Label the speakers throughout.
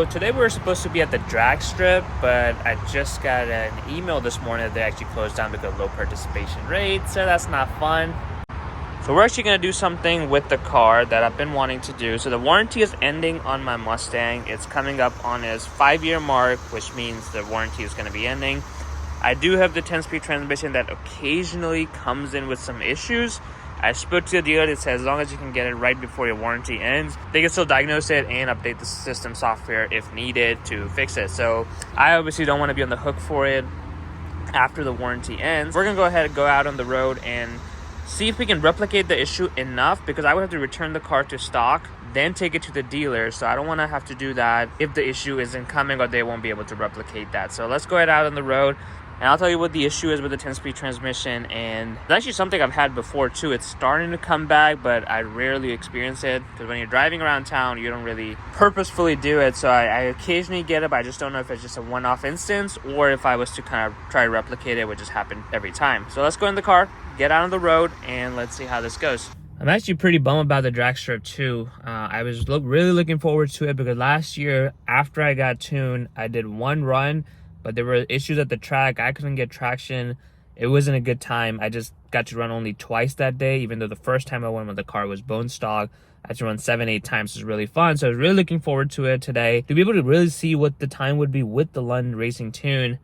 Speaker 1: So today we were supposed to be at the drag strip, but I just got an email this morning that they actually closed down because of low participation rate, so that's not fun. So we're actually going to do something with the car that I've been wanting to do. So the warranty is ending on my Mustang. It's coming up on its 5-year mark, which means the warranty is going to be ending. I do have the 10-speed transmission that occasionally comes in with some issues. I spoke to the dealer that says as long as you can get it right before your warranty ends, they can still diagnose it and update the system software if needed to fix it. So I obviously don't want to be on the hook for it after the warranty ends. We're going to go ahead and go out on the road and see if we can replicate the issue enough, because I would have to return the car to stock, then take it to the dealer. So I don't want to have to do that if the issue isn't coming or they won't be able to replicate that. So let's go ahead out on the road. And I'll tell you what the issue is with the 10-speed transmission. And it's actually something I've had before too. It's starting to come back, but I rarely experience it. Because when you're driving around town, you don't really purposefully do it. So I occasionally get it, but I just don't know if it's just a one-off instance or if I was to kind of try to replicate it, it would just happen every time. So let's go in the car, get out on the road, and let's see how this goes. I'm actually pretty bummed about the drag strip too. I was really looking forward to it because last year, after I got tuned, I did one run, but there were issues at the track. I couldn't get traction. It wasn't a good time. I just got to run only twice that day, even though the first time I went when the car was bone stock, I had to run 7-8 times. It was really fun. So I was really looking forward to it today, to be able to really see what the time would be with the London Racing Tune.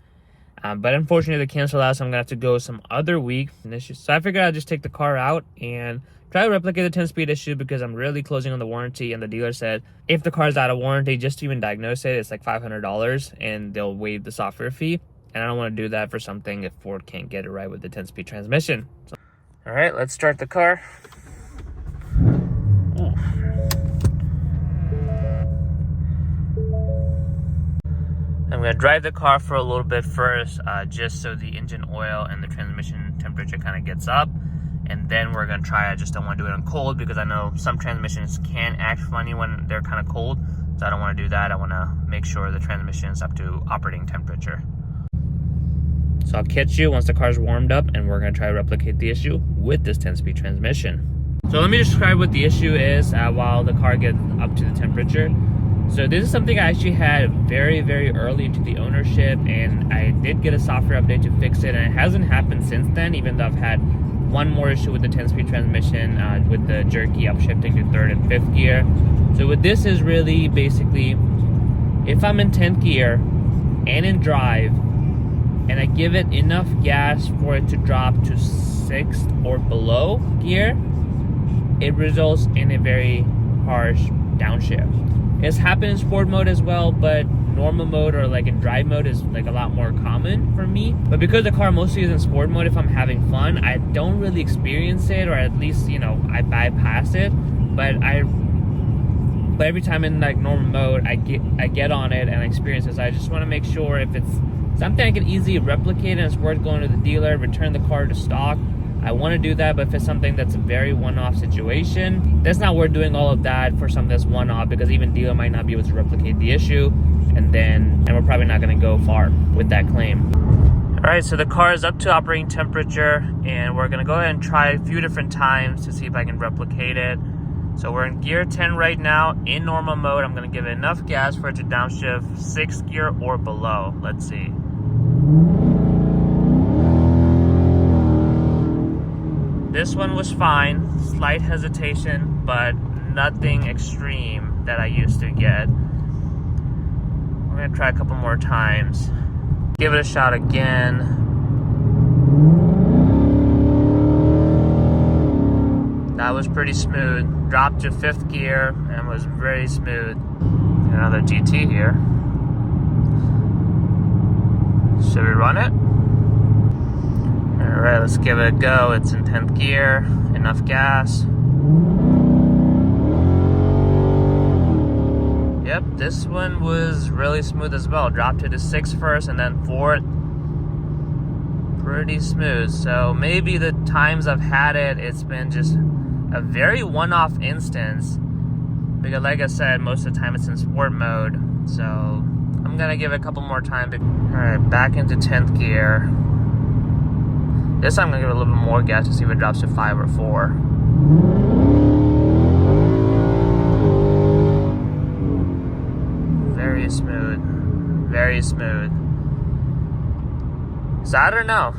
Speaker 1: But unfortunately, they canceled out, so I'm going to have to go some other week. So I figured I'd just take the car out and try to replicate the 10-speed issue, because I'm really closing on the warranty, and the dealer said if the car's out of warranty, just to even diagnose it, it's like $500 and they'll waive the software fee. And I don't want to do that for something if Ford can't get it right with the 10-speed transmission. So, all right, let's start the car. Ooh. I'm going to drive the car for a little bit first, just so the engine oil and the transmission temperature kind of gets up. And then we're going to try, I just don't want to do it on cold, because I know some transmissions can act funny when they're kind of cold. So I don't want to do that. I want to make sure the transmission is up to operating temperature. So I'll catch you once the car's warmed up, and we're going to try to replicate the issue with this 10-speed transmission. So let me describe what the issue is while the car gets up to the temperature. So this is something I actually had very early into the ownership, and I did get a software update to fix it, and it hasn't happened since then, even though I've had one more issue with the 10-speed transmission with the jerky upshifting to 3rd and 5th gear. So what this is really basically, if I'm in 10th gear and in drive, and I give it enough gas for it to drop to 6th or below gear, it results in a very harsh downshift. It's happened in sport mode as well, but normal mode or like in drive mode is like a lot more common for me. But because the car mostly is in sport mode, if I'm having fun, I don't really experience it, or at least, you know, I bypass it. But every time in like normal mode, I get on it and I experience it. So I just want to make sure if it's something I can easily replicate and it's worth going to the dealer, return the car to stock, I want to do that. But if it's something that's a very one-off situation, that's not worth doing all of that for something that's one-off, because even dealer might not be able to replicate the issue, and we're probably not going to go far with that claim. All right, so the car is up to operating temperature, and we're going to go ahead and try a few different times to see if I can replicate it. So we're in gear 10 right now in normal mode. I'm going to give it enough gas for it to downshift 6th gear or below. Let's see. This one was fine, slight hesitation, but nothing extreme that I used to get. We're gonna try a couple more times. Give it a shot again. That was pretty smooth. Dropped to 5th gear and was very smooth. Another GT here. Should we run it? Alright, let's give it a go. It's in 10th gear, enough gas. Yep, this one was really smooth as well. Dropped it to 6th first and then 4th. Pretty smooth. So maybe the times I've had it, it's been just a very one-off instance. Because like I said, most of the time it's in sport mode. So I'm gonna give it a couple more times. Alright, back into 10th gear. This time I'm going to give it a little bit more gas to see if it drops to 5 or 4. Very smooth. Very smooth. So I don't know.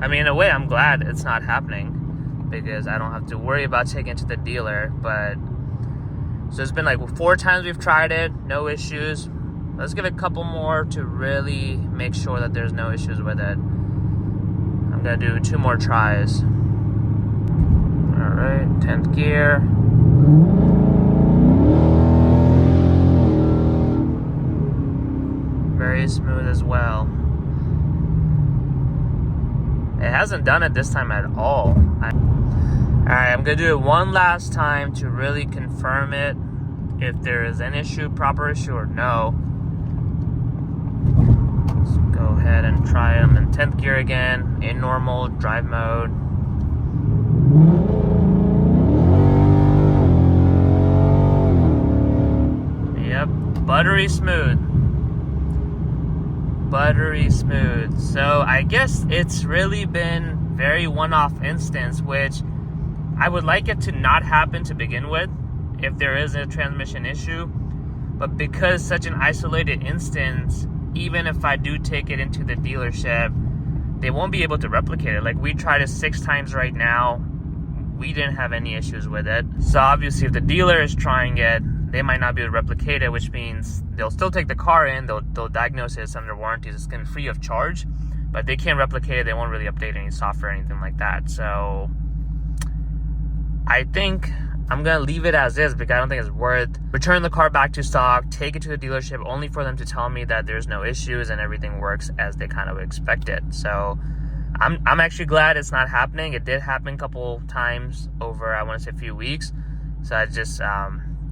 Speaker 1: I mean, in a way, I'm glad it's not happening because I don't have to worry about taking it to the dealer. But so it's been like 4 times we've tried it, no issues. Let's give it a couple more to really make sure that there's no issues with it. I'm gonna do 2 more tries. All right, 10th gear. Very smooth as well. It hasn't done it this time at all. Alright, I'm gonna do it one last time to really confirm it, if there is an issue, proper issue, or no. Let's go ahead and try them in 10th gear again, in normal drive mode. Yep, buttery smooth. Buttery smooth. So I guess it's really been very one-off instance, which I would like it to not happen to begin with if there is a transmission issue. But because such an isolated instance, even if I do take it into the dealership, they won't be able to replicate it. Like, we tried it 6 times right now. We didn't have any issues with it. So obviously if the dealer is trying it, they might not be able to replicate it, which means they'll still take the car in, they'll diagnose it, it's under warranty, it's going to be free of charge, but they can't replicate it, they won't really update any software or anything like that. So I think I'm going to leave it as is because I don't think it's worth returning the car back to stock, take it to the dealership only for them to tell me that there's no issues and everything works as they kind of expected. So I'm actually glad it's not happening. It did happen a couple times over, I want to say, a few weeks. So I just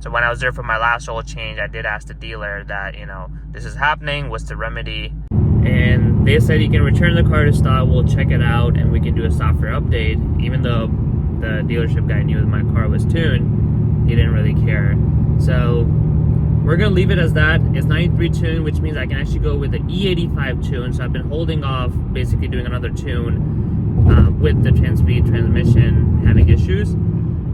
Speaker 1: so when I was there for my last oil change, I did ask the dealer that, you know, this is happening, what's the remedy? And they said you can return the car to stock, we'll check it out, and we can do a software update. Even though the dealership guy knew that my car was tuned, he didn't really care. So we're gonna leave it as that. It's 93 tune, which means I can actually go with the E85 tune. So I've been holding off basically doing another tune with the 10-speed transmission having issues.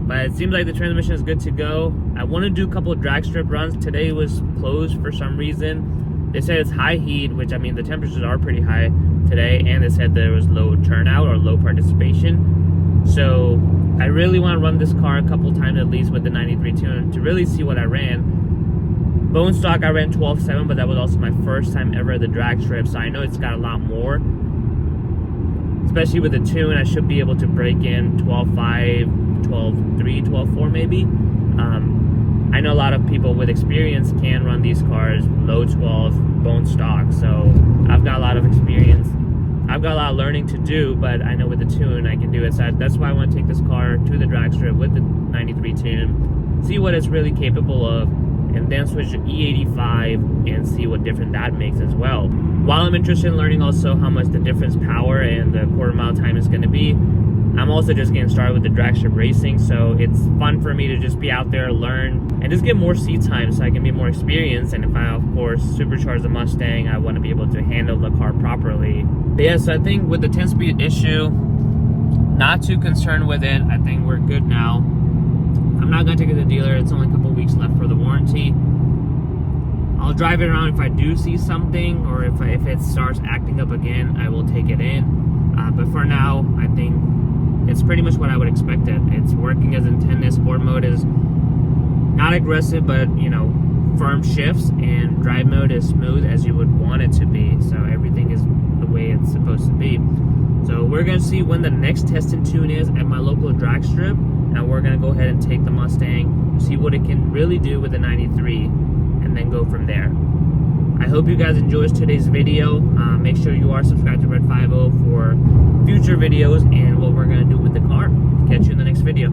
Speaker 1: But it seems like the transmission is good to go. I want to do a couple of drag strip runs. Today was closed for some reason. They said it's high heat, which, I mean, the temperatures are pretty high today, and they said there was low turnout or low participation. So I really want to run this car a couple times at least with the 93 tune to really see what I ran. Bone stock, I ran 12.7, but that was also my first time ever at the drag strip, so I know it's got a lot more. Especially with the tune, I should be able to break in 12.5, 12.3, 12.4 maybe. I know a lot of people with experience can run these cars low 12 bone stock, so I've got a lot of experience. I've got a lot of learning to do, but I know with the tune I can do it. So that's why I want to take this car to the drag strip with the 93 tune, see what it's really capable of, and then switch to E85 and see what difference that makes as well. While I'm interested in learning also how much the difference power and the quarter mile time is going to be, I'm also just getting started with the drag strip racing, so it's fun for me to just be out there, learn, and just get more seat time so I can be more experienced. And if I, of course, supercharge the Mustang, I want to be able to handle the car properly. But yeah, so I think with the 10-speed issue, not too concerned with it. I think we're good now. I'm not going to take it to the dealer. It's only a couple weeks left for the warranty. I'll drive it around if I do see something, or if it starts acting up again, I will take it in. But for now, I think it's pretty much what I would expect it. It's working as intended. Sport mode is not aggressive, but, you know, firm shifts, and drive mode is smooth as you would want it to be. So everything is the way it's supposed to be. So we're going to see when the next test and tune is at my local drag strip. Now we're going to go ahead and take the Mustang, see what it can really do with the 93, and then go from there. I hope you guys enjoyed today's video. Make sure you are subscribed to Red 50 for future videos and what we're going to do with the car. Catch you in the next video.